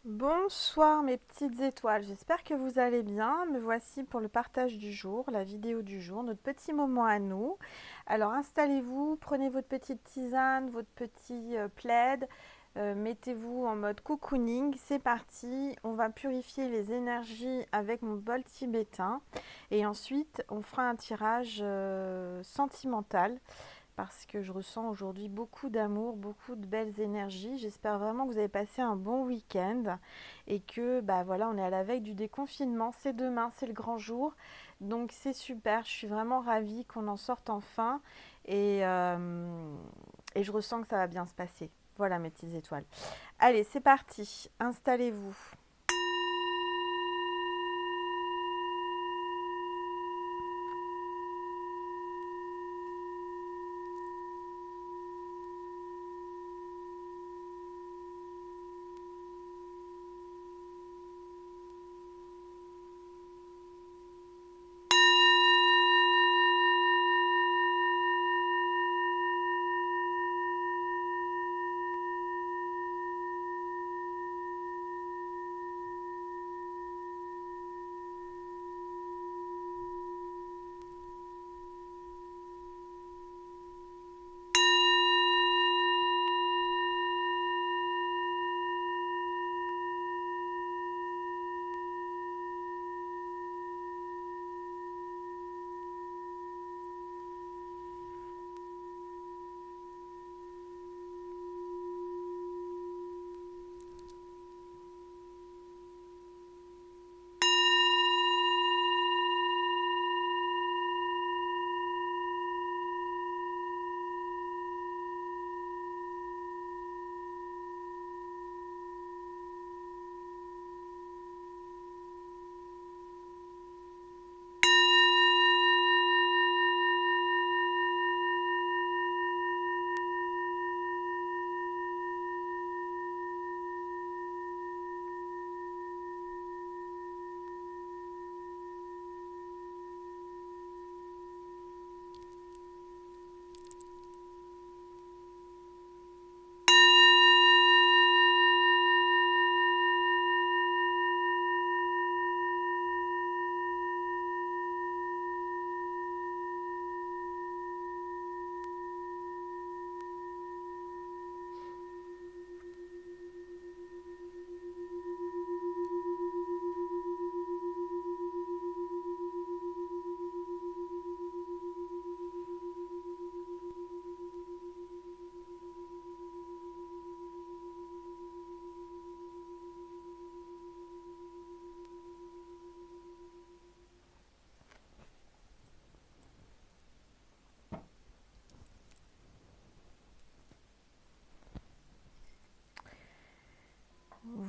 Bonsoir mes petites étoiles, j'espère que vous allez bien. Me voici pour le partage du jour, la vidéo du jour, notre petit moment à nous. Alors installez-vous, prenez votre petite tisane, votre petit plaid, mettez-vous en mode cocooning, c'est parti. On va purifier les énergies avec mon bol tibétain et ensuite on fera un tirage sentimental parce que je ressens aujourd'hui beaucoup d'amour, beaucoup de belles énergies. J'espère vraiment que vous avez passé un bon week-end et que bah voilà, on est à la veille du déconfinement. C'est demain, c'est le grand jour. Donc c'est super, je suis vraiment ravie qu'on en sorte enfin et je ressens que ça va bien se passer. Voilà mes petites étoiles. Allez, c'est parti, installez-vous.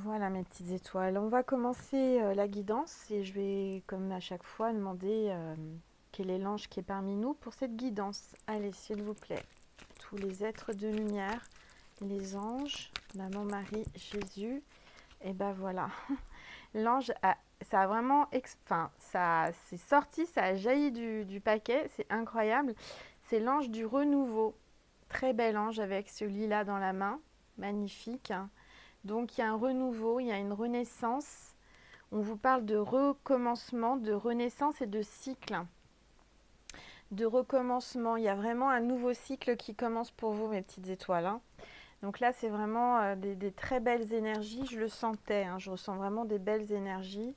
Voilà mes petites étoiles. On va commencer la guidance et je vais, comme à chaque fois, demander quel est l'ange qui est parmi nous pour cette guidance. Allez, s'il vous plaît, tous les êtres de lumière, les anges, Maman Marie, Jésus, et ben voilà. L'ange, ça a vraiment, enfin, ça c'est sorti, ça a jailli du paquet, c'est incroyable. C'est l'ange du renouveau. Très bel ange avec ce lilas dans la main, magnifique. Donc il y a un renouveau, il y a une renaissance. On vous parle de recommencement, de renaissance et de cycle. De recommencement. Il y a vraiment un nouveau cycle qui commence pour vous, mes petites étoiles, hein. Donc là, c'est vraiment des très belles énergies. Je le sentais, hein, je ressens vraiment des belles énergies.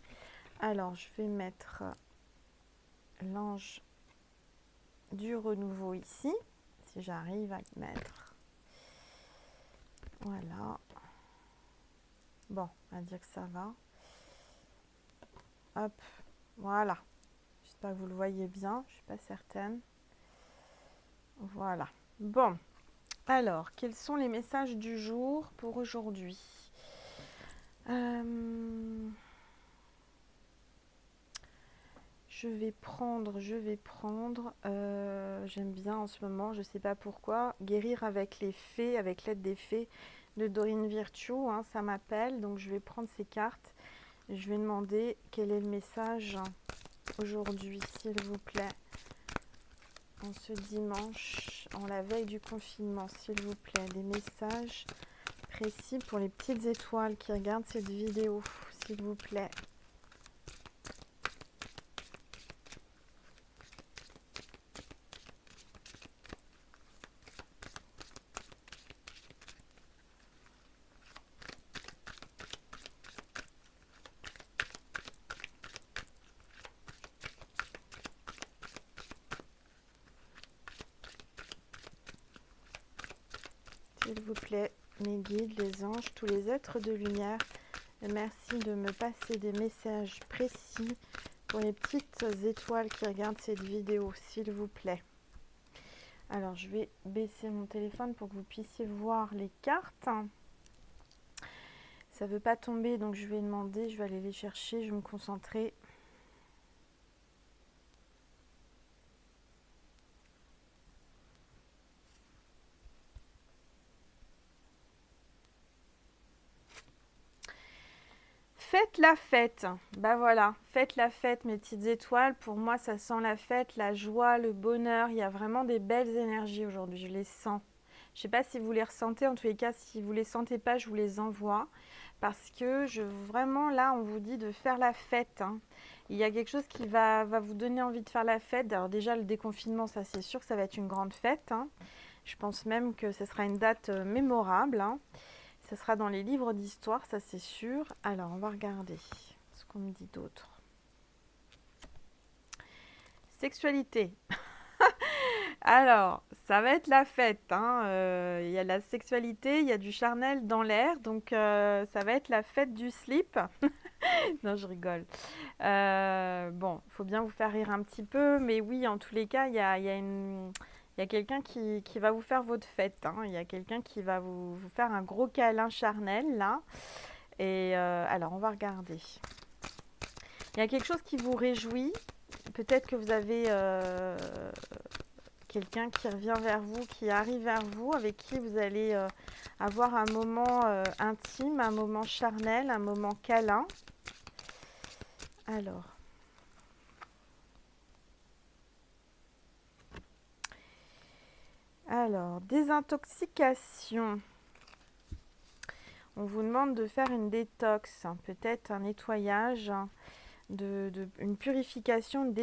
Alors, je vais mettre l'ange du renouveau ici, si j'arrive à le mettre. Voilà. Bon, on va dire que ça va. Hop, voilà. J'espère que vous le voyez bien, je ne suis pas certaine. Voilà. Bon, alors, quels sont les messages du jour pour aujourd'hui? Je vais prendre. J'aime bien en ce moment, je ne sais pas pourquoi, guérir avec les fées, avec l'aide des fées de Dorine Virtue, hein, ça m'appelle. Donc je vais prendre ces cartes. Je vais demander quel est le message aujourd'hui, s'il vous plaît, en ce dimanche, en la veille du confinement, s'il vous plaît, des messages précis pour les petites étoiles qui regardent cette vidéo, s'il vous plaît. S'il vous plaît, mes guides, les anges, tous les êtres de lumière, merci de me passer des messages précis pour les petites étoiles qui regardent cette vidéo, s'il vous plaît. Alors, je vais baisser mon téléphone pour que vous puissiez voir les cartes. Ça ne veut pas tomber, donc je vais demander, je vais aller les chercher, je vais me concentrer. Faites la fête. Bah voilà, faites la fête, mes petites étoiles. Pour moi, ça sent la fête, la joie, le bonheur. Il y a vraiment des belles énergies aujourd'hui, je les sens. Je ne sais pas si vous les ressentez, en tous les cas, si vous ne les sentez pas, je vous les envoie. Parce que vraiment, là, on vous dit de faire la fête. Hein. Il y a quelque chose qui va vous donner envie de faire la fête. Alors déjà, le déconfinement, ça c'est sûr que ça va être une grande fête. Hein. Je pense même que ce sera une date mémorable. Hein. Ça sera dans les livres d'histoire, ça c'est sûr. Alors, on va regarder ce qu'on me dit d'autre. Sexualité. Alors, ça va être la fête. Hein. Y a la sexualité, il y a du charnel dans l'air. Donc, ça va être la fête du slip. Non, je rigole. Bon, il faut bien vous faire rire un petit peu. Mais oui, en tous les cas, il y a quelqu'un qui va vous faire votre fête. Hein. Il y a quelqu'un qui va vous faire un gros câlin charnel, là. Et alors, on va regarder. Il y a quelque chose qui vous réjouit. Peut-être que vous avez quelqu'un qui revient vers vous, qui arrive vers vous, avec qui vous allez avoir un moment intime, un moment charnel, un moment câlin. Alors, désintoxication. On vous demande de faire une détox, hein, peut-être un nettoyage, hein, une purification, une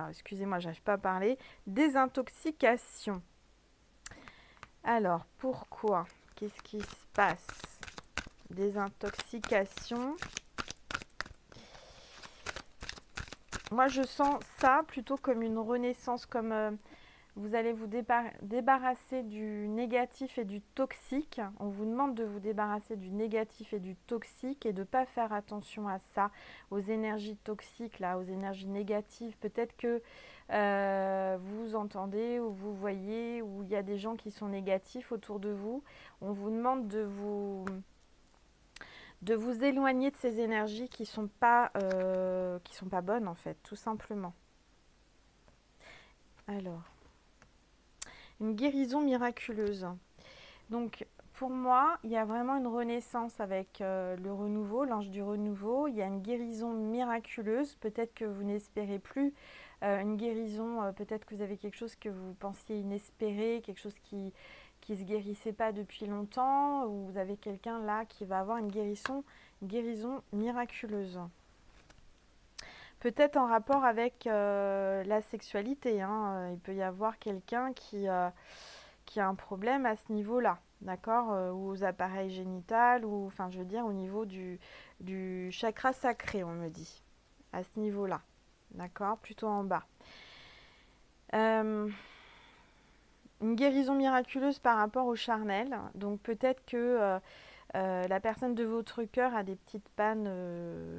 excusez-moi, j'arrive pas à parler. Désintoxication. Alors, pourquoi? Qu'est-ce qui se passe? Désintoxication. Moi, je sens ça plutôt comme une renaissance, comme vous allez vous débarrasser du négatif et du toxique. On vous demande de vous débarrasser du négatif et du toxique et de ne pas faire attention à ça, aux énergies toxiques, là, aux énergies négatives. Peut-être que vous entendez ou vous voyez ou il y a des gens qui sont négatifs autour de vous. On vous demande de vous éloigner de ces énergies qui sont pas bonnes, en fait, tout simplement. Alors, une guérison miraculeuse. Donc, pour moi, il y a vraiment une renaissance avec le renouveau, l'ange du renouveau. Il y a une guérison miraculeuse. Peut-être que vous n'espérez plus une guérison. Peut-être que vous avez quelque chose que vous pensiez inespéré, quelque chose qui se guérissait pas depuis longtemps. Ou vous avez quelqu'un là qui va avoir une guérison miraculeuse. Peut-être en rapport avec la sexualité. Hein. Il peut y avoir quelqu'un qui a un problème à ce niveau-là, d'accord, ou aux appareils génitaux, ou enfin je veux dire au niveau du chakra sacré, on me dit, à ce niveau-là, d'accord, plutôt en bas. Une guérison miraculeuse par rapport au charnel, donc peut-être que la personne de votre cœur a des petites pannes,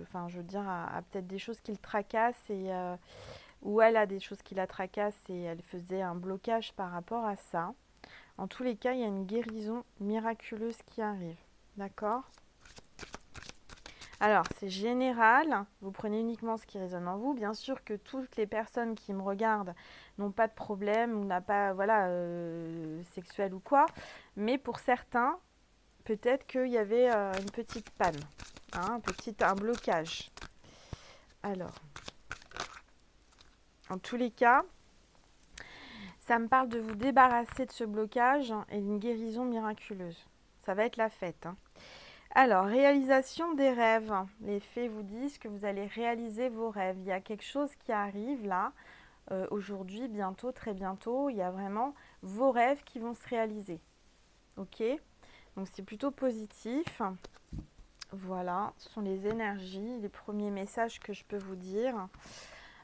enfin je veux dire, a peut-être des choses qui le tracassent ou elle a des choses qui la tracassent et elle faisait un blocage par rapport à ça. En tous les cas, il y a une guérison miraculeuse qui arrive. D'accord? Alors, c'est général. Vous prenez uniquement ce qui résonne en vous. Bien sûr que toutes les personnes qui me regardent n'ont pas de problème ou n'ont pas, voilà, sexuel ou quoi. Mais pour certains, peut-être qu'il y avait une petite panne, hein, un blocage. Alors, en tous les cas, ça me parle de vous débarrasser de ce blocage et d'une guérison miraculeuse. Ça va être la fête, hein. Alors, réalisation des rêves. Les fées vous disent que vous allez réaliser vos rêves. Il y a quelque chose qui arrive là, aujourd'hui, bientôt, très bientôt. Il y a vraiment vos rêves qui vont se réaliser. Ok? Donc, c'est plutôt positif. Voilà, ce sont les énergies, les premiers messages que je peux vous dire.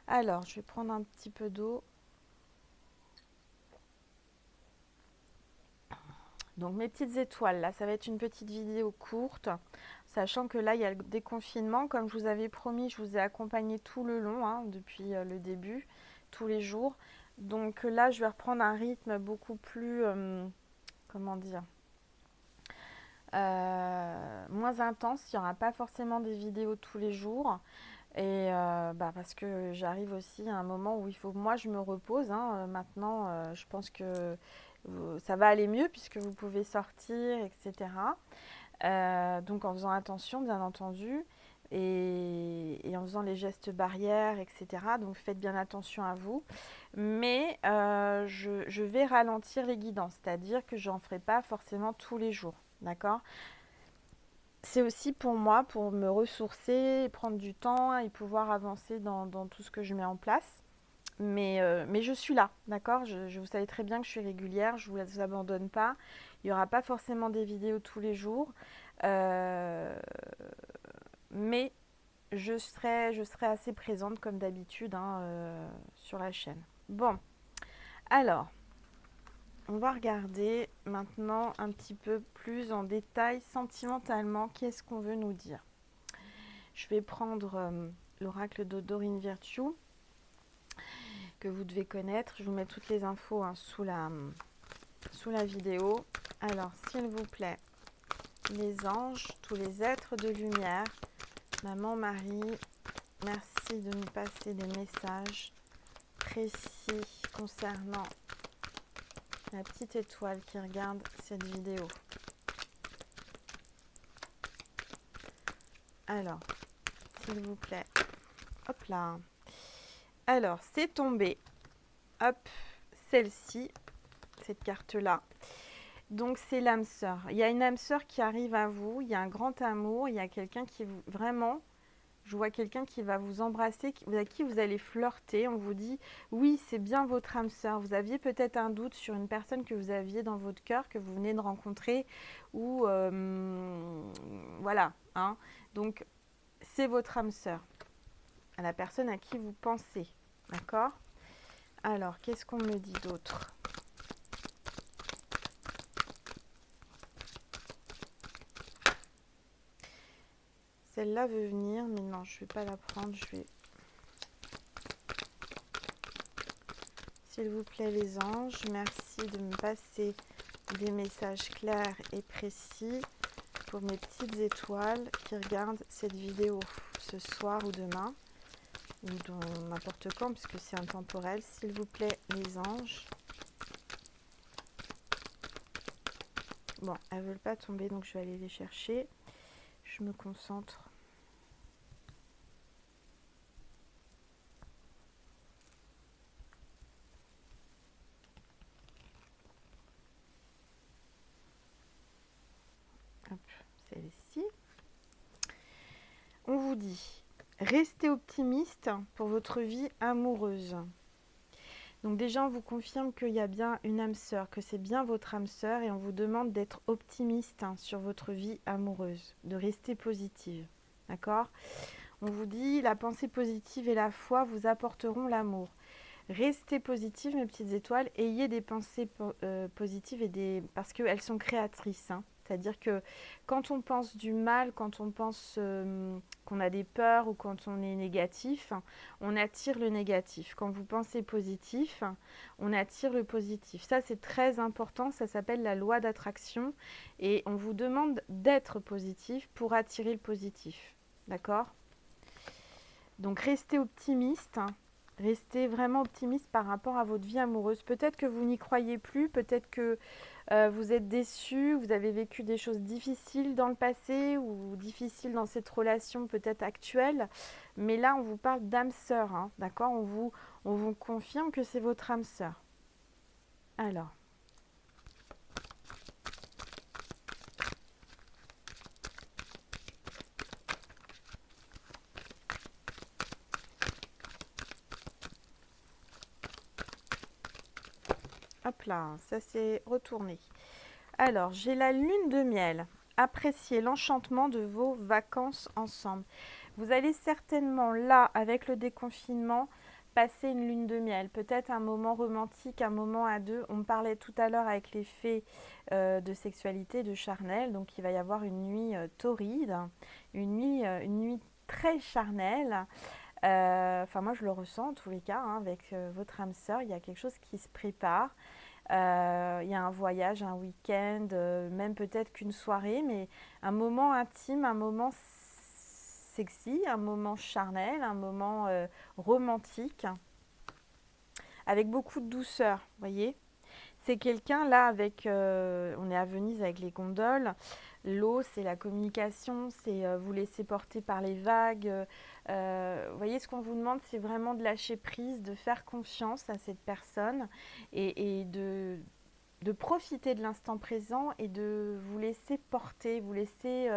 Alors, je vais prendre un petit peu d'eau. Donc mes petites étoiles, là, ça va être une petite vidéo courte, sachant que là, il y a le déconfinement. Comme je vous avais promis, je vous ai accompagné tout le long, hein, depuis le début, tous les jours. Donc là, je vais reprendre un rythme beaucoup plus, comment dire, moins intense. Il n'y aura pas forcément des vidéos tous les jours. Et parce que j'arrive aussi à un moment où il faut que moi je me repose, hein. Maintenant, je pense que ça va aller mieux puisque vous pouvez sortir, etc. Donc en faisant attention, bien entendu, et en faisant les gestes barrières, etc. Donc faites bien attention à vous. Mais je vais ralentir les guidances, c'est-à-dire que j'en ferai pas forcément tous les jours. D'accord? C'est aussi pour moi, pour me ressourcer, prendre du temps et pouvoir avancer dans tout ce que je mets en place. Mais je suis là, d'accord? Vous savez très bien que je suis régulière, je ne vous abandonne pas. Il n'y aura pas forcément des vidéos tous les jours. Euh, mais je serai assez présente comme d'habitude, hein, sur la chaîne. Bon, alors, on va regarder maintenant un petit peu plus en détail sentimentalement qu'est-ce qu'on veut nous dire. Je vais prendre l'oracle de Dorine Virtue que vous devez connaître. Je vous mets toutes les infos, hein, sous la vidéo. Alors, s'il vous plaît, les anges, tous les êtres de lumière, Maman Marie, merci de nous passer des messages précis concernant la petite étoile qui regarde cette vidéo. Alors, s'il vous plaît, hop là. Alors, c'est tombé. Hop, celle-ci, cette carte-là. Donc, c'est l'âme sœur. Il y a une âme sœur qui arrive à vous. Il y a un grand amour. Il y a quelqu'un qui vous... Vraiment, je vois quelqu'un qui va vous embrasser, avec qui vous allez flirter. On vous dit, oui, c'est bien votre âme sœur. Vous aviez peut-être un doute sur une personne que vous aviez dans votre cœur, que vous venez de rencontrer. Ou, voilà. Hein. Donc, c'est votre âme sœur. À la personne à qui vous pensez. D'accord? Alors, qu'est-ce qu'on me dit d'autre? Celle-là veut venir, mais non, je ne vais pas la prendre. S'il vous plaît, les anges, merci de me passer des messages clairs et précis pour mes petites étoiles qui regardent cette vidéo ce soir ou demain, ou dans n'importe quand, puisque c'est intemporel. S'il vous plaît, les anges. Bon, elles ne veulent pas tomber, donc je vais aller les chercher. Je me concentre. Hop, celle-ci. On vous dit, restez optimiste pour votre vie amoureuse. Donc déjà, on vous confirme qu'il y a bien une âme sœur, que c'est bien votre âme sœur, et on vous demande d'être optimiste, hein, sur votre vie amoureuse, de rester positive. D'accord? On vous dit, la pensée positive et la foi vous apporteront l'amour. Restez positive, mes petites étoiles, ayez des pensées positives parce qu'elles sont créatrices, hein. C'est-à-dire que quand on pense du mal, quand on pense qu'on a des peurs ou quand on est négatif, on attire le négatif. Quand vous pensez positif, on attire le positif. Ça, c'est très important. Ça s'appelle la loi d'attraction. Et on vous demande d'être positif pour attirer le positif. D'accord? Donc, restez optimiste. Restez vraiment optimiste par rapport à votre vie amoureuse. Peut-être que vous n'y croyez plus, peut-être que vous êtes déçu, vous avez vécu des choses difficiles dans le passé ou difficiles dans cette relation peut-être actuelle. Mais là, on vous parle d'âme sœur, hein, d'accord? On vous confirme que c'est votre âme sœur. Alors. Hop là, ça s'est retourné. Alors, j'ai la lune de miel. Appréciez l'enchantement de vos vacances ensemble. Vous allez certainement, là, avec le déconfinement, passer une lune de miel. Peut-être un moment romantique, un moment à deux. On me parlait tout à l'heure avec les fées de sexualité, de charnel. Donc, il va y avoir une nuit torride, une nuit très charnelle. Enfin, moi, je le ressens en tous les cas, hein, avec votre âme sœur. Il y a quelque chose qui se prépare. Il y a un voyage, un week-end, même peut-être qu'une soirée, mais un moment intime, un moment sexy, un moment charnel, un moment romantique, avec beaucoup de douceur, vous voyez. C'est quelqu'un là avec, on est à Venise avec les gondoles, l'eau c'est la communication, c'est vous laisser porter par les vagues. Vous voyez, ce qu'on vous demande c'est vraiment de lâcher prise, de faire confiance à cette personne et de profiter de l'instant présent et de vous laisser porter, vous laisser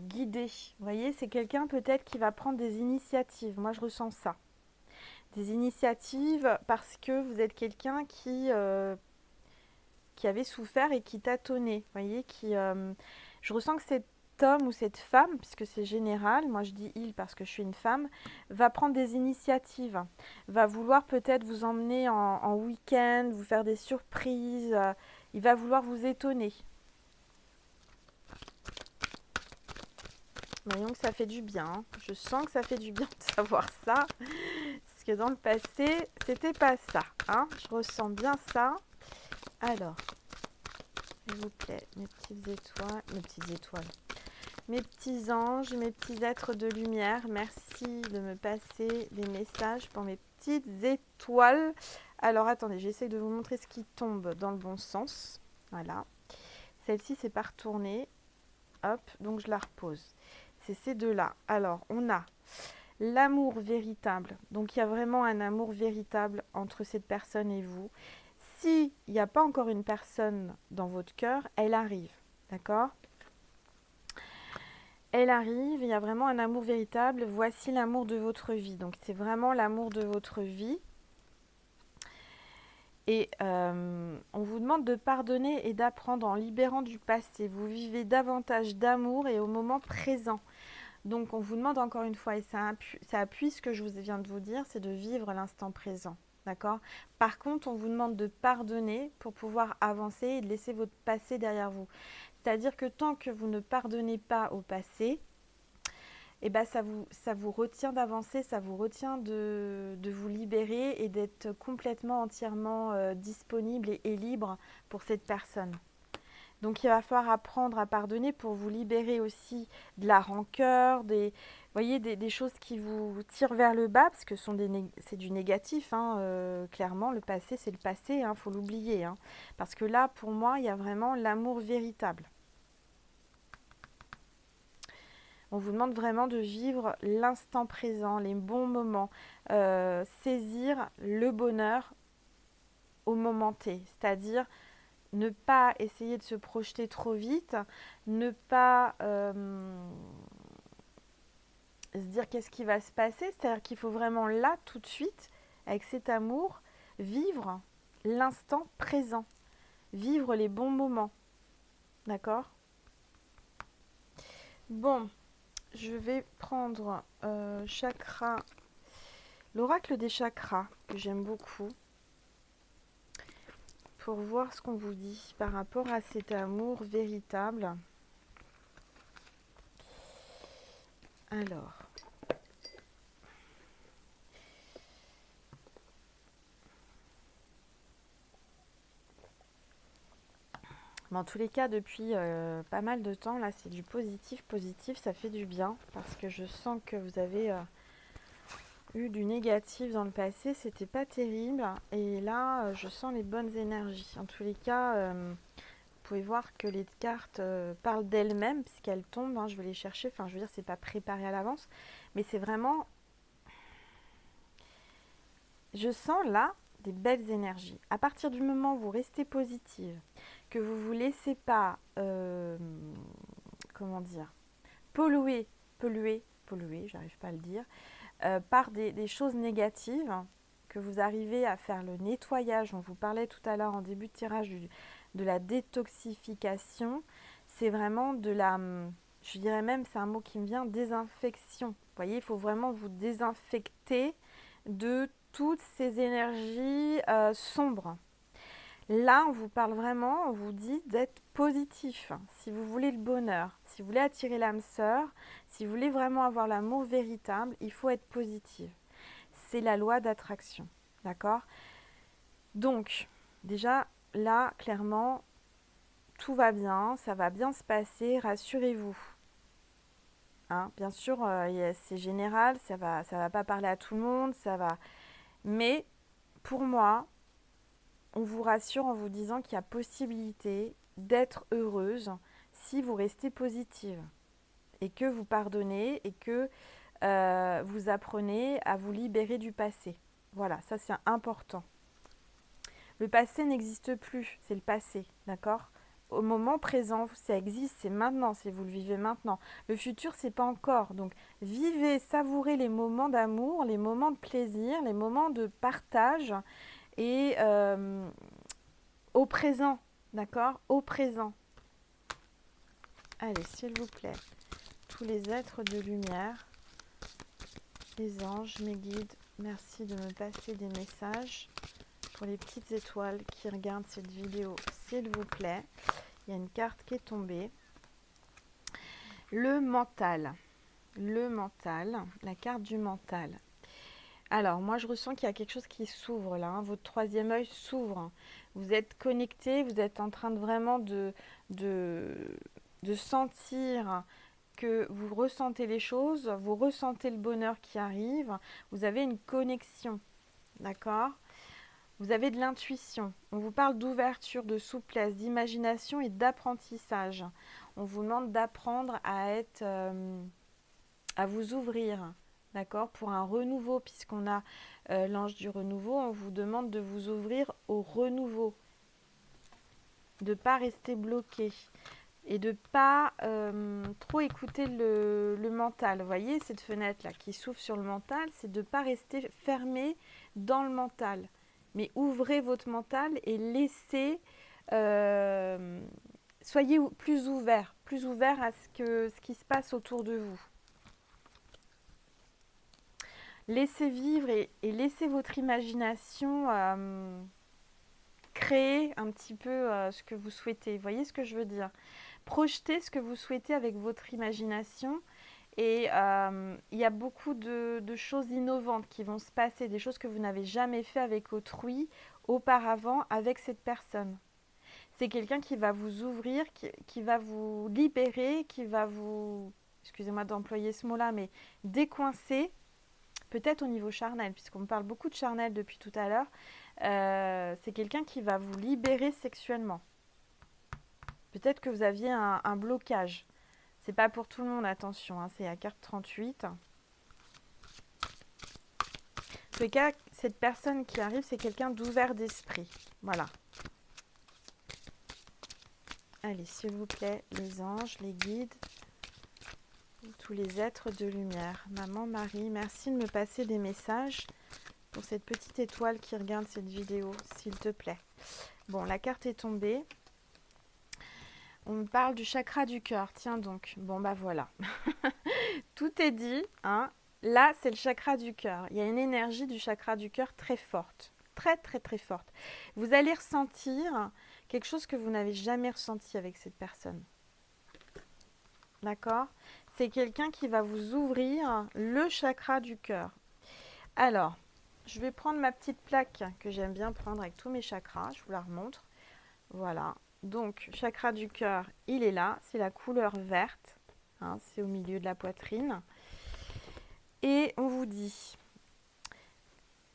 guider. Vous voyez, c'est quelqu'un peut-être qui va prendre des initiatives. Moi, je ressens ça. Des initiatives parce que vous êtes quelqu'un qui avait souffert et qui tâtonnait. Vous voyez, je ressens que cet homme ou cette femme, puisque c'est général, moi je dis il parce que je suis une femme, va prendre des initiatives, va vouloir peut-être vous emmener en week-end, vous faire des surprises, il va vouloir vous étonner. Voyons que ça fait du bien, hein. Je sens que ça fait du bien de savoir ça, parce que dans le passé, c'était pas ça, hein. Je ressens bien ça. Alors, s'il vous plaît, mes petits anges, mes petits êtres de lumière, merci de me passer des messages pour mes petites étoiles. Alors, attendez, j'essaie de vous montrer ce qui tombe dans le bon sens. Voilà. Celle-ci, c'est pas retourné. Hop, donc je la repose. C'est ces deux-là. Alors, on a l'amour véritable. Donc, il y a vraiment un amour véritable entre cette personne et vous. S'il n'y a pas encore une personne dans votre cœur, elle arrive. D'accord ? Elle arrive, il y a vraiment un amour véritable. Voici l'amour de votre vie. Donc, c'est vraiment l'amour de votre vie. Et on vous demande de pardonner et d'apprendre en libérant du passé. Vous vivez davantage d'amour et au moment présent. Donc, on vous demande encore une fois, et ça appuie ce que je vous viens de vous dire, c'est de vivre l'instant présent. D'accord ? Par contre, on vous demande de pardonner pour pouvoir avancer et de laisser votre passé derrière vous. C'est-à-dire que tant que vous ne pardonnez pas au passé, eh ben ça vous retient d'avancer, ça vous retient de vous libérer et d'être complètement, entièrement disponible et libre pour cette personne. Donc il va falloir apprendre à pardonner pour vous libérer aussi de la rancœur, voyez, des choses qui vous tirent vers le bas, parce que c'est du négatif, hein, clairement, le passé c'est le passé, il faut l'oublier. Hein, parce que là, pour moi, il y a vraiment l'amour véritable. On vous demande vraiment de vivre l'instant présent, les bons moments, saisir le bonheur au moment T, c'est-à-dire ne pas essayer de se projeter trop vite, ne pas se dire qu'est-ce qui va se passer, c'est-à-dire qu'il faut vraiment là, tout de suite, avec cet amour, vivre l'instant présent, vivre les bons moments, d'accord ? Bon, je vais prendre chakra, l'oracle des chakras, que j'aime beaucoup, pour voir ce qu'on vous dit par rapport à cet amour véritable. Alors, mais en tous les cas, depuis pas mal de temps, là, c'est du positif. Positif, ça fait du bien, parce que je sens que vous avez eu du négatif dans le passé, c'était pas terrible. Et là, je sens les bonnes énergies. En tous les cas, vous pouvez voir que les cartes parlent d'elles-mêmes, puisqu'elles tombent. Hein, je vais les chercher. Enfin, je veux dire, c'est pas préparé à l'avance. Mais c'est vraiment... Je sens là des belles énergies. À partir du moment où vous restez positive, que vous ne vous laissez pas, comment dire, polluer, j'arrive pas à le dire, par des choses négatives, que vous arrivez à faire le nettoyage, on vous parlait tout à l'heure en début de tirage de la détoxification, c'est vraiment de la, je dirais même, c'est un mot qui me vient, désinfection. Vous voyez, il faut vraiment vous désinfecter de toutes ces énergies sombres. Là, on vous parle vraiment, on vous dit d'être positif. Si vous voulez le bonheur, si vous voulez attirer l'âme sœur, si vous voulez vraiment avoir l'amour véritable, il faut être positif. C'est la loi d'attraction, d'accord? Donc, déjà, là, clairement, tout va bien, ça va bien se passer, rassurez-vous. Hein, bien sûr, c'est général, ça va pas parler à tout le monde, ça va. Mais pour moi, on vous rassure en vous disant qu'il y a possibilité d'être heureuse si vous restez positive et que vous pardonnez et que vous apprenez à vous libérer du passé. Voilà, ça c'est important. Le passé n'existe plus, c'est le passé, d'accord? Au moment présent, ça existe, c'est maintenant, si vous le vivez maintenant. Le futur, c'est pas encore. Donc, vivez, savourez les moments d'amour, les moments de plaisir, les moments de partage et au présent, d'accord? Au présent. Allez, s'il vous plaît, tous les êtres de lumière, les anges, mes guides, merci de me passer des messages. Pour les petites étoiles qui regardent cette vidéo, s'il vous plaît, il y a une carte qui est tombée. Le mental, la carte du mental. Alors, moi, je ressens qu'il y a quelque chose qui s'ouvre là. Hein. Votre troisième œil s'ouvre. Vous êtes connecté, vous êtes en train de vraiment de sentir que vous ressentez les choses, vous ressentez le bonheur qui arrive. Vous avez une connexion, d'accord ? Vous avez de l'intuition. On vous parle d'ouverture, de souplesse, d'imagination et d'apprentissage. On vous demande d'apprendre à être, à vous ouvrir, d'accord, pour un renouveau, puisqu'on a l'ange du renouveau. On vous demande de vous ouvrir au renouveau, de ne pas rester bloqué et de ne pas trop écouter le mental. Vous voyez cette fenêtre là qui s'ouvre sur le mental, c'est de ne pas rester fermé dans le mental. Mais ouvrez votre mental et laissez, soyez plus ouverts à ce qui se passe autour de vous. Laissez vivre et laissez votre imagination créer un petit peu ce que vous souhaitez. Vous voyez ce que je veux dire? Projetez ce que vous souhaitez avec votre imagination. Et il y a beaucoup de choses innovantes qui vont se passer, des choses que vous n'avez jamais fait avec autrui auparavant avec cette personne. C'est quelqu'un qui va vous ouvrir, qui va vous libérer, qui va vous, excusez-moi d'employer ce mot-là, mais décoincer, peut-être au niveau charnel, puisqu'on me parle beaucoup de charnel depuis tout à l'heure. C'est quelqu'un qui va vous libérer sexuellement. Peut-être que vous aviez un blocage. C'est pas pour tout le monde, attention, hein, c'est la carte 38. En tout cas, cette personne qui arrive, c'est quelqu'un d'ouvert d'esprit. Voilà. Allez, s'il vous plaît, les anges, les guides, tous les êtres de lumière. Maman Marie, merci de me passer des messages pour cette petite étoile qui regarde cette vidéo, s'il te plaît. Bon, la carte est tombée. On me parle du chakra du cœur. Tiens donc. Bon, bah voilà. Tout est dit. Hein. Là, c'est le chakra du cœur. Il y a une énergie du chakra du cœur très forte. Très, très, très forte. Vous allez ressentir quelque chose que vous n'avez jamais ressenti avec cette personne. D'accord? C'est quelqu'un qui va vous ouvrir le chakra du cœur. Alors, je vais prendre ma petite plaque que j'aime bien prendre avec tous mes chakras. Je vous la remontre. Voilà. Donc, chakra du cœur, il est là. C'est la couleur verte. Hein, c'est au milieu de la poitrine. Et on vous dit,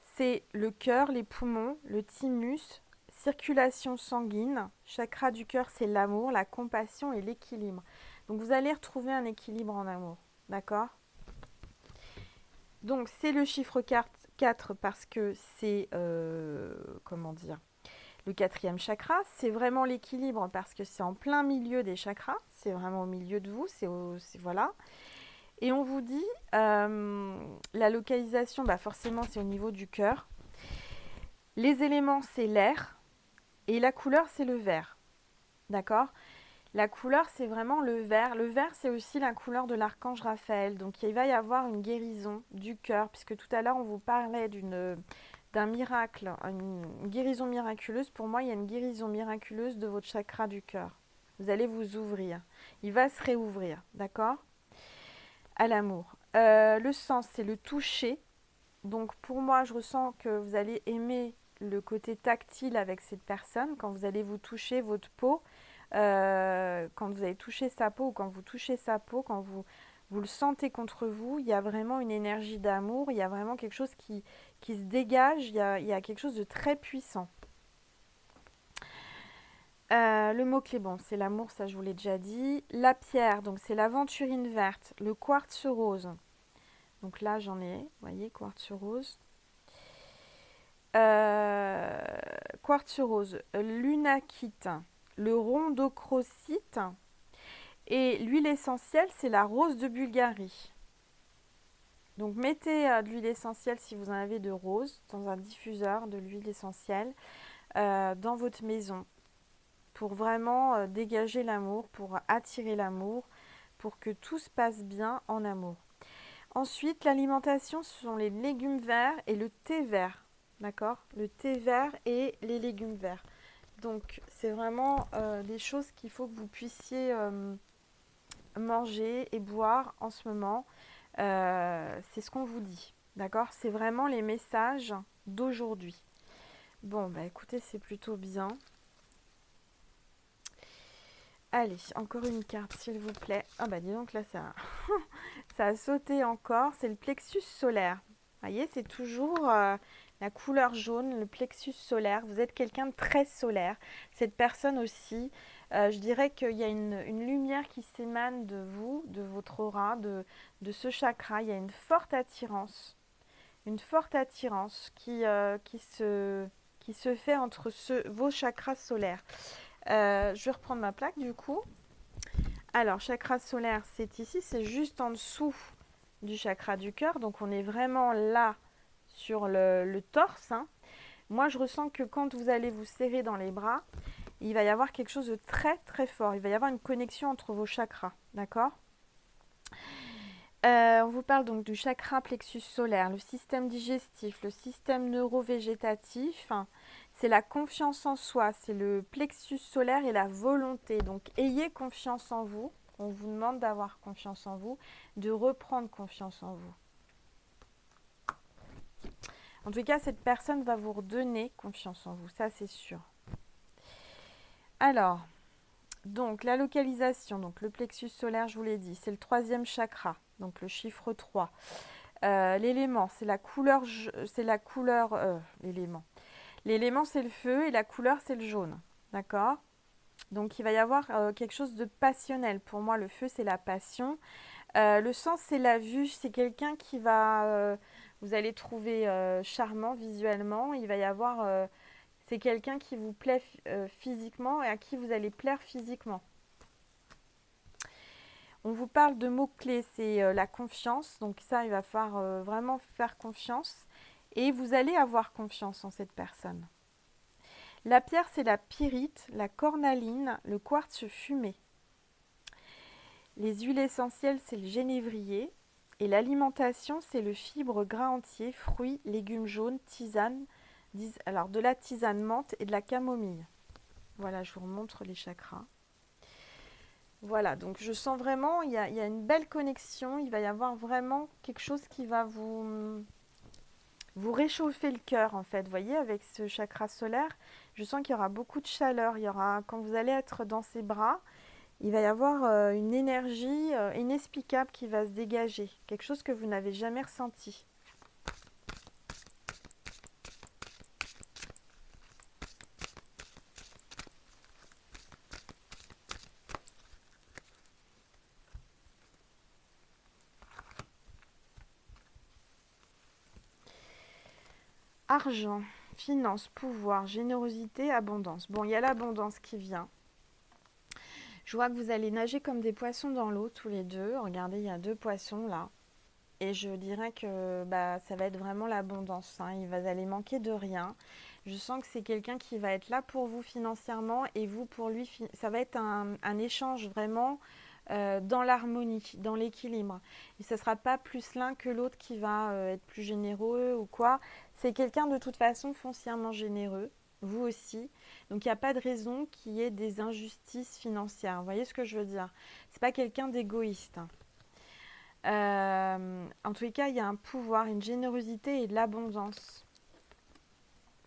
c'est le cœur, les poumons, le thymus, circulation sanguine. Chakra du cœur, c'est l'amour, la compassion et l'équilibre. Donc, vous allez retrouver un équilibre en amour. D'accord? Donc, c'est le chiffre 4 parce que c'est, comment dire, le quatrième chakra, c'est vraiment l'équilibre parce que c'est en plein milieu des chakras, c'est vraiment au milieu de vous, c'est voilà. Et on vous dit, la localisation, bah forcément c'est au niveau du cœur. Les éléments, c'est l'air et la couleur, c'est le vert. D'accord? La couleur, c'est vraiment le vert. Le vert, c'est aussi la couleur de l'archange Raphaël. Donc, il va y avoir une guérison du cœur, puisque tout à l'heure, on vous parlait d'un miracle, une guérison miraculeuse. Pour moi, il y a une guérison miraculeuse de votre chakra du cœur. Vous allez vous ouvrir. Il va se réouvrir, d'accord? À l'amour. Le sens, c'est le toucher. Donc, pour moi, je ressens que vous allez aimer le côté tactile avec cette personne quand vous allez vous toucher votre peau. Quand vous allez toucher sa peau ou quand vous touchez sa peau, quand vous le sentez contre vous, il y a vraiment une énergie d'amour, il y a vraiment quelque chose qui se dégage, il y a quelque chose de très puissant. Le mot-clé, bon, c'est l'amour, ça je vous l'ai déjà dit. La pierre, donc c'est l'aventurine verte, le quartz rose. Donc là, j'en ai, vous voyez, quartz rose. Quartz rose, lunakite, le rondochrosite. Et l'huile essentielle, c'est la rose de Bulgarie. Donc mettez de l'huile essentielle si vous en avez de rose dans un diffuseur de l'huile essentielle dans votre maison pour vraiment dégager l'amour, pour attirer l'amour, pour que tout se passe bien en amour. Ensuite, l'alimentation, ce sont les légumes verts et le thé vert. D'accord? Le thé vert et les légumes verts. Donc, c'est vraiment des choses qu'il faut que vous puissiez manger et boire en ce moment. C'est ce qu'on vous dit. D'accord? C'est vraiment les messages d'aujourd'hui. Bon, bah écoutez, c'est plutôt bien. Allez, encore une carte, s'il vous plaît. Ah bah dis donc, là, ça a sauté encore. C'est le plexus solaire. Vous voyez, c'est toujours la couleur jaune, le plexus solaire. Vous êtes quelqu'un de très solaire. Cette personne aussi, je dirais qu'il y a une lumière qui s'émane de vous, de votre aura, de ce chakra. Il y a une forte attirance. Une forte attirance qui se fait entre vos chakras solaires. Je vais reprendre ma plaque du coup. Alors, chakra solaire, c'est ici, c'est juste en dessous du chakra du cœur. Donc, on est vraiment là sur le torse. Hein. Moi, je ressens que quand vous allez vous serrer dans les bras, il va y avoir quelque chose de très, très fort. Il va y avoir une connexion entre vos chakras. D'accord? On vous parle donc du chakra plexus solaire, le système digestif, le système neurovégétatif. C'est la confiance en soi, c'est le plexus solaire et la volonté. Donc ayez confiance en vous. On vous demande d'avoir confiance en vous, de reprendre confiance en vous. En tout cas, cette personne va vous redonner confiance en vous, ça c'est sûr. Alors, donc la localisation, donc le plexus solaire, je vous l'ai dit, c'est le 3e chakra, donc le chiffre 3. L'élément, c'est la couleur, l'élément. L'élément, c'est le feu et la couleur, c'est le jaune. D'accord? Donc, il va y avoir quelque chose de passionnel. Pour moi, le feu, c'est la passion. Le sens, c'est la vue. C'est quelqu'un qui va... vous allez trouver charmant visuellement. Il va y avoir... c'est quelqu'un qui vous plaît physiquement et à qui vous allez plaire physiquement. On vous parle de mots-clés, c'est la confiance. Donc ça, il va falloir vraiment faire confiance. Et vous allez avoir confiance en cette personne. La pierre, c'est la pyrite, la cornaline, le quartz fumé. Les huiles essentielles, c'est le génévrier. Et l'alimentation, c'est le fibre gras entier, fruits, légumes jaunes, tisane. Alors, de la tisane menthe et de la camomille. Voilà, je vous remontre les chakras. Voilà, donc je sens vraiment, il y a une belle connexion. Il va y avoir vraiment quelque chose qui va vous réchauffer le cœur, en fait. Vous voyez, avec ce chakra solaire, je sens qu'il y aura beaucoup de chaleur. Il y aura, quand vous allez être dans ses bras, il va y avoir une énergie inexplicable qui va se dégager. Quelque chose que vous n'avez jamais ressenti. Argent, finance, pouvoir, générosité, abondance. Bon, il y a l'abondance qui vient. Je vois que vous allez nager comme des poissons dans l'eau tous les deux. Regardez, il y a 2 poissons là. Et je dirais que ça va être vraiment l'abondance. Hein. Vous allez manquer de rien. Je sens que c'est quelqu'un qui va être là pour vous financièrement et vous pour lui. Ça va être un échange vraiment dans l'harmonie, dans l'équilibre. Et ce ne sera pas plus l'un que l'autre qui va être plus généreux ou quoi. C'est quelqu'un de toute façon foncièrement généreux, vous aussi. Donc il n'y a pas de raison qu'il y ait des injustices financières. Vous voyez ce que je veux dire? C'est pas quelqu'un d'égoïste. En tous les cas, il y a un pouvoir, une générosité et de l'abondance.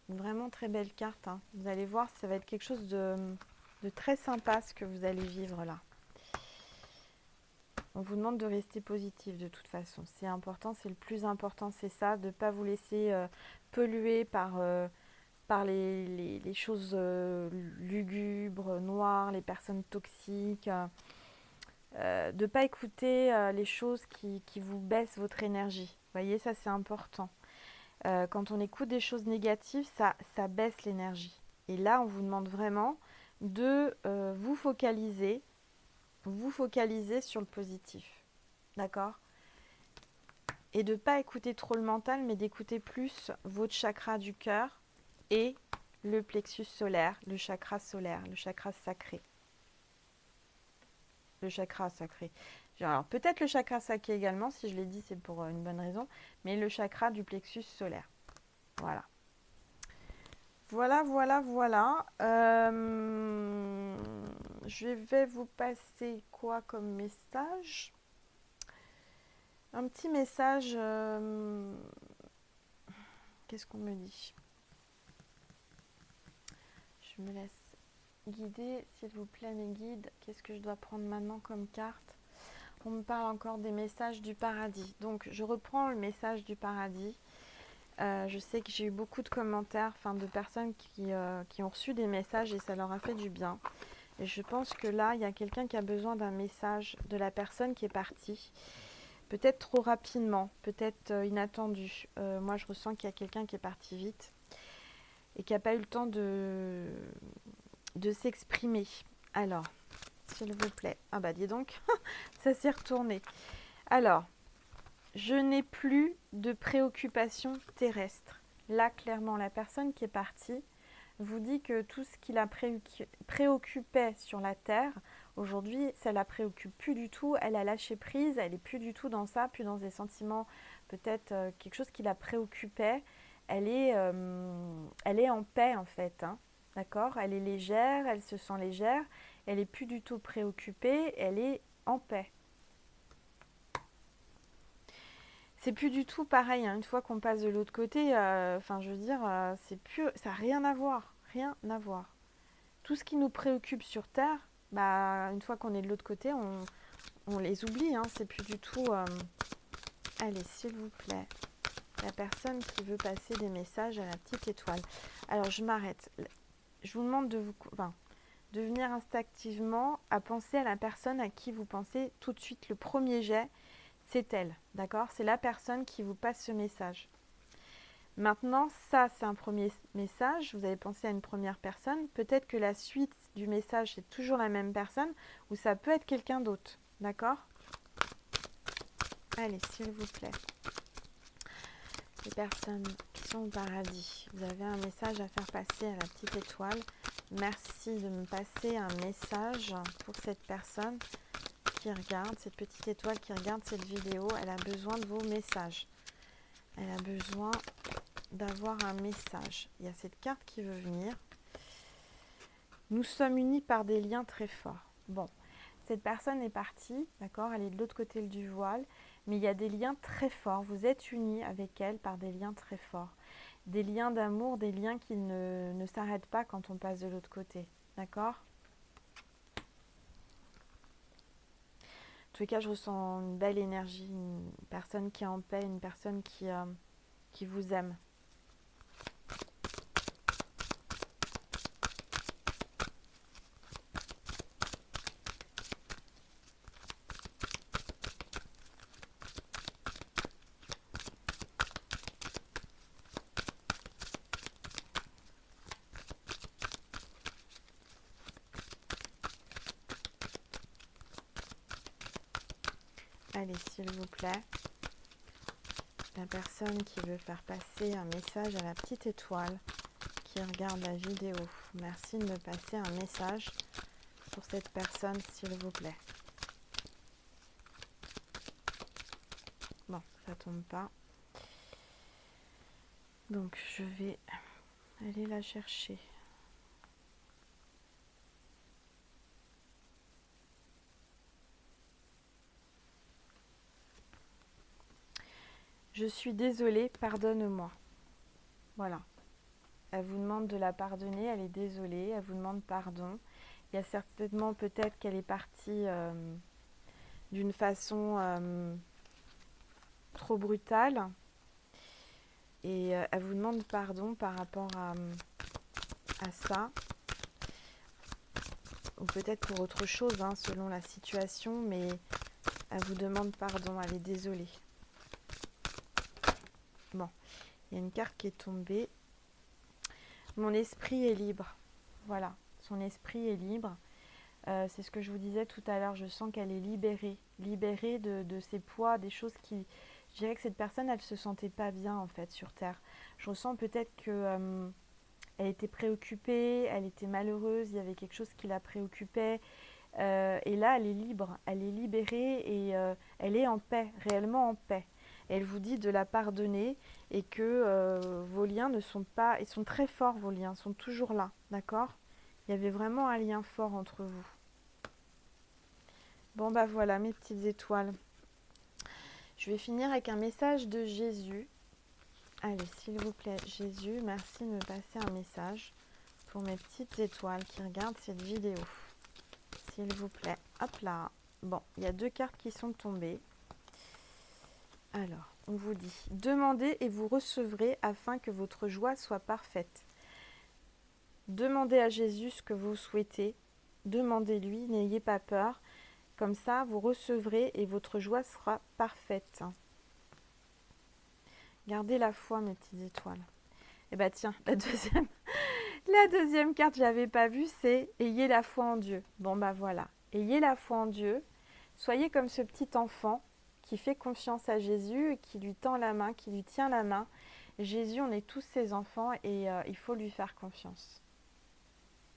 Vraiment très belle carte. Hein. Vous allez voir, ça va être quelque chose de très sympa ce que vous allez vivre là. On vous demande de rester positif de toute façon. C'est important, c'est le plus important, c'est ça, de ne pas vous laisser polluer par les choses lugubres, noires, les personnes toxiques. De ne pas écouter les choses qui vous baissent votre énergie. Vous voyez, ça c'est important. Quand on écoute des choses négatives, ça baisse l'énergie. Et là, on vous demande vraiment de vous focaliser sur le positif. D'accord? Et de ne pas écouter trop le mental, mais d'écouter plus votre chakra du cœur et le plexus solaire, le chakra sacré. Le chakra sacré. Alors peut-être le chakra sacré également, si je l'ai dit, c'est pour une bonne raison, mais le chakra du plexus solaire. Voilà. Voilà. Je vais vous passer quoi comme message? Un petit message. Qu'est-ce qu'on me dit? Je me laisse guider, s'il vous plaît, mes guides. Qu'est-ce que je dois prendre maintenant comme carte? On me parle encore des messages du paradis. Donc, je reprends le message du paradis. Je sais que j'ai eu beaucoup de commentaires, de personnes qui ont reçu des messages et ça leur a fait du bien. Et je pense que là, il y a quelqu'un qui a besoin d'un message de la personne qui est partie. Peut-être trop rapidement, peut-être inattendu. Moi, je ressens qu'il y a quelqu'un qui est parti vite et qui n'a pas eu le temps de s'exprimer. Alors, s'il vous plaît. Ah bah dis donc, ça s'est retourné. Alors, je n'ai plus de préoccupation terrestre. Là, clairement, la personne qui est partie vous dit que tout ce qui la préoccupait sur la Terre, aujourd'hui, ça ne la préoccupe plus du tout. Elle a lâché prise, elle n'est plus du tout dans ça, plus dans des sentiments, peut-être quelque chose qui la préoccupait. Elle est en paix, en fait. Hein. D'accord? Elle est légère, elle se sent légère. Elle n'est plus du tout préoccupée, elle est en paix. C'est plus du tout pareil, hein. Une fois qu'on passe de l'autre côté, c'est plus, ça n'a rien à voir, rien à voir. Tout ce qui nous préoccupe sur Terre, une fois qu'on est de l'autre côté, on les oublie, hein. C'est plus du tout... Allez, s'il vous plaît, la personne qui veut passer des messages à la petite étoile. Alors, je m'arrête. Je vous demande de venir instinctivement à penser à la personne à qui vous pensez tout de suite. Le premier jet, c'est elle, d'accord? C'est la personne qui vous passe ce message. Maintenant, ça, c'est un premier message. Vous avez pensé à une première personne. Peut-être que la suite du message, c'est toujours la même personne ou ça peut être quelqu'un d'autre, d'accord? Allez, s'il vous plaît. Les personnes qui sont au paradis, vous avez un message à faire passer à la petite étoile. Merci de me passer un message pour cette personne qui regarde, cette petite étoile qui regarde cette vidéo. Elle a besoin de vos messages. Elle a besoin d'avoir un message. Il y a cette carte qui veut venir. Nous sommes unis par des liens très forts. Bon, cette personne est partie, d'accord? Elle est de l'autre côté du voile, mais il y a des liens très forts. Vous êtes unis avec elle par des liens très forts. Des liens d'amour, des liens qui ne s'arrêtent pas quand on passe de l'autre côté, d'accord? En tous les cas, je ressens une belle énergie, une personne qui est en paix, une personne qui vous aime. Allez, s'il vous plaît, la personne qui veut faire passer un message à la petite étoile qui qui regarde la vidéo, merci de me passer un message pour cette personne, s'il vous plaît. Bon, ça tombe pas. Donc, je vais aller la chercher. Je suis désolée, pardonne-moi. Voilà. Elle vous demande de la pardonner, elle est désolée, elle vous demande pardon. Il y a certainement peut-être qu'elle est partie d'une façon trop brutale. Et elle vous demande pardon par rapport à ça. Ou peut-être pour autre chose, hein, selon la situation, mais elle vous demande pardon, elle est désolée. Bon, il y a une carte qui est tombée. Mon esprit est libre. Voilà, son esprit est libre. C'est ce que je vous disais tout à l'heure, je sens qu'elle est libérée. Libérée de ses poids, des choses qui... Je dirais que cette personne, elle ne se sentait pas bien en fait sur Terre. Je ressens peut-être que... elle était préoccupée, elle était malheureuse, il y avait quelque chose qui la préoccupait. Et là, elle est libre, elle est libérée et elle est en paix, réellement en paix. Et elle vous dit de la pardonner et que vos liens ne sont pas... Ils sont très forts, vos liens, sont toujours là, d'accord? Il y avait vraiment un lien fort entre vous. Bon, bah voilà, mes petites étoiles. Je vais finir avec un message de Jésus. Allez, s'il vous plaît, Jésus, merci de me passer un message pour mes petites étoiles qui regardent cette vidéo. S'il vous plaît. Hop là. Bon, il y a 2 cartes qui sont tombées. Alors, on vous dit, demandez et vous recevrez afin que votre joie soit parfaite. Demandez à Jésus ce que vous souhaitez. Demandez-lui, n'ayez pas peur. Comme ça, vous recevrez et votre joie sera parfaite. Gardez la foi, mes petites étoiles. Et bah tiens, la deuxième carte, je l'avais pas vue, c'est ayez la foi en Dieu. Bon bah voilà, ayez la foi en Dieu. Soyez comme ce petit enfant qui fait confiance à Jésus, qui lui tend la main, qui lui tient la main. Jésus, on est tous ses enfants et il faut lui faire confiance.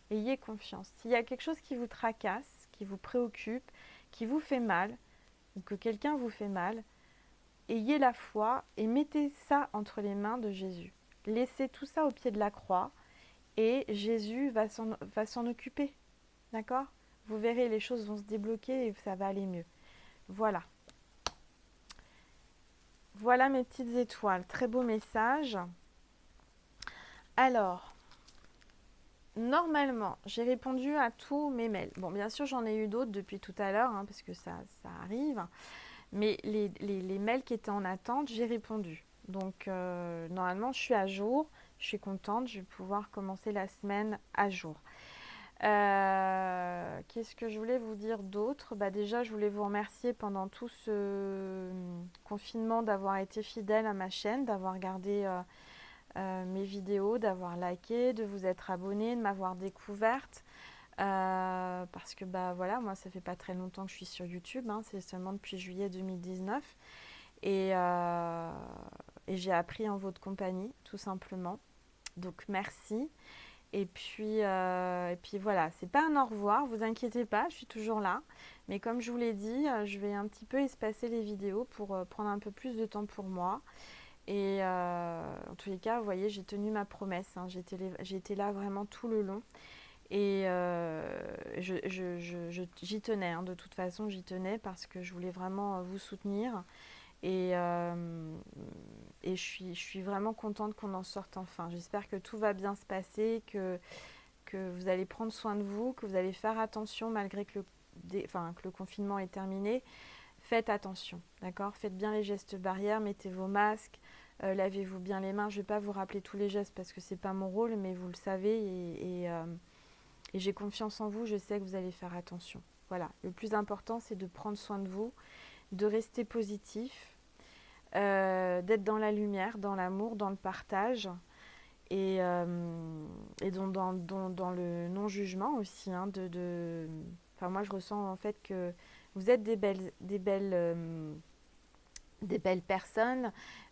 Ayez confiance. S'il y a quelque chose qui vous tracasse, qui vous préoccupe, qui vous fait mal, ou que quelqu'un vous fait mal, ayez la foi et mettez ça entre les mains de Jésus. Laissez tout ça au pied de la croix et Jésus va s'en occuper. D'accord? Vous verrez, les choses vont se débloquer et ça va aller mieux. Voilà. Voilà mes petites étoiles. Très beau message. Alors, normalement, j'ai répondu à tous mes mails. Bon, bien sûr, j'en ai eu d'autres depuis tout à l'heure, hein, parce que ça arrive. Mais les mails qui étaient en attente, j'ai répondu. Donc, normalement, je suis à jour. Je suis contente. Je vais pouvoir commencer la semaine à jour. Qu'est-ce que je voulais vous dire d'autre? Bah déjà, je voulais vous remercier pendant tout ce confinement d'avoir été fidèle à ma chaîne, d'avoir regardé mes vidéos, d'avoir liké, de vous être abonné, de m'avoir découverte. Parce que bah voilà, moi ça fait pas très longtemps que je suis sur YouTube, hein, c'est seulement depuis juillet 2019 et j'ai appris en votre compagnie tout simplement. Donc merci. Et puis voilà, c'est pas un au revoir, vous inquiétez pas, je suis toujours là. Mais comme je vous l'ai dit, je vais un petit peu espacer les vidéos pour prendre un peu plus de temps pour moi. Et en tous les cas, vous voyez, j'ai tenu ma promesse, hein, j'étais là vraiment tout le long. Et j'y tenais, hein, de toute façon, j'y tenais parce que je voulais vraiment vous soutenir. Et, je suis vraiment contente qu'on en sorte enfin. J'espère que tout va bien se passer, que vous allez prendre soin de vous, que vous allez faire attention malgré que le confinement est terminé. Faites attention, d'accord? Faites bien les gestes barrières, mettez vos masques, lavez-vous bien les mains. Je ne vais pas vous rappeler tous les gestes parce que ce n'est pas mon rôle, mais vous le savez et j'ai confiance en vous, je sais que vous allez faire attention. Voilà, le plus important, c'est de prendre soin de vous, de rester positif, d'être dans la lumière, dans l'amour, dans le partage et dans le non-jugement aussi. Hein, moi, je ressens en fait que vous êtes des belles des belles personnes.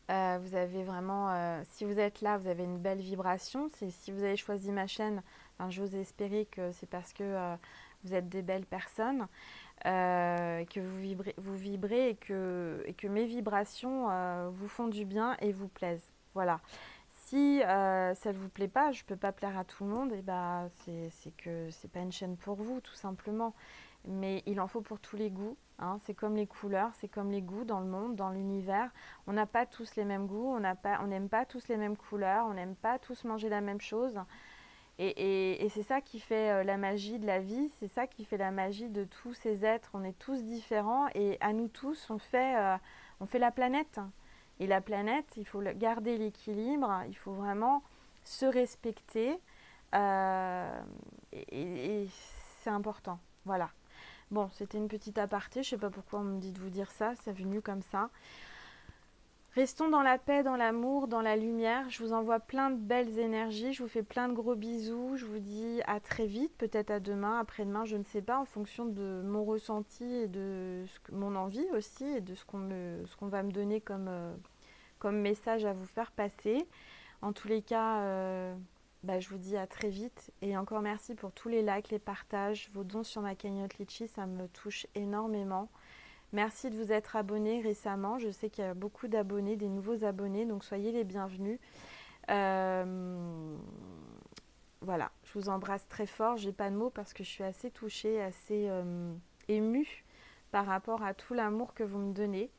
Vous avez vraiment, si vous êtes là, vous avez une belle vibration. Si vous avez choisi ma chaîne, enfin, j'ose espérer que c'est parce que vous êtes des belles personnes, que vous vibrez et que mes vibrations vous font du bien et vous plaisent. Voilà. Si ça ne vous plaît pas, je ne peux pas plaire à tout le monde, et bah, c'est que c'est pas une chaîne pour vous, tout simplement. Mais il en faut pour tous les goûts. Hein. C'est comme les couleurs, c'est comme les goûts dans le monde, dans l'univers. On n'a pas tous les mêmes goûts, on n'aime pas tous les mêmes couleurs, on n'aime pas tous manger la même chose. Et c'est ça qui fait la magie de la vie, c'est ça qui fait la magie de tous ces êtres. On est tous différents et à nous tous, on fait la planète. Et la planète, il faut garder l'équilibre, il faut vraiment se respecter. euh, et c'est important. Voilà. Bon, c'était une petite aparté, je ne sais pas pourquoi on me dit de vous dire ça, c'est venu comme ça. Restons dans la paix, dans l'amour, dans la lumière. Je vous envoie plein de belles énergies. Je vous fais plein de gros bisous. Je vous dis à très vite, peut-être à demain, après-demain, je ne sais pas, en fonction de mon ressenti et de mon envie aussi et de ce qu'on va me donner comme message à vous faire passer. En tous les cas, je vous dis à très vite. Et encore merci pour tous les likes, les partages, vos dons sur ma cagnotte Litchi, ça me touche énormément. Merci de vous être abonné récemment. Je sais qu'il y a beaucoup d'abonnés, des nouveaux abonnés, donc soyez les bienvenus. Voilà, je vous embrasse très fort. J'ai pas de mots parce que je suis assez touchée, assez émue par rapport à tout l'amour que vous me donnez.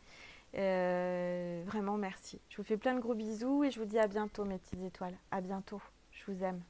Vraiment merci. Je vous fais plein de gros bisous et je vous dis à bientôt mes petites étoiles. À bientôt. Je vous aime.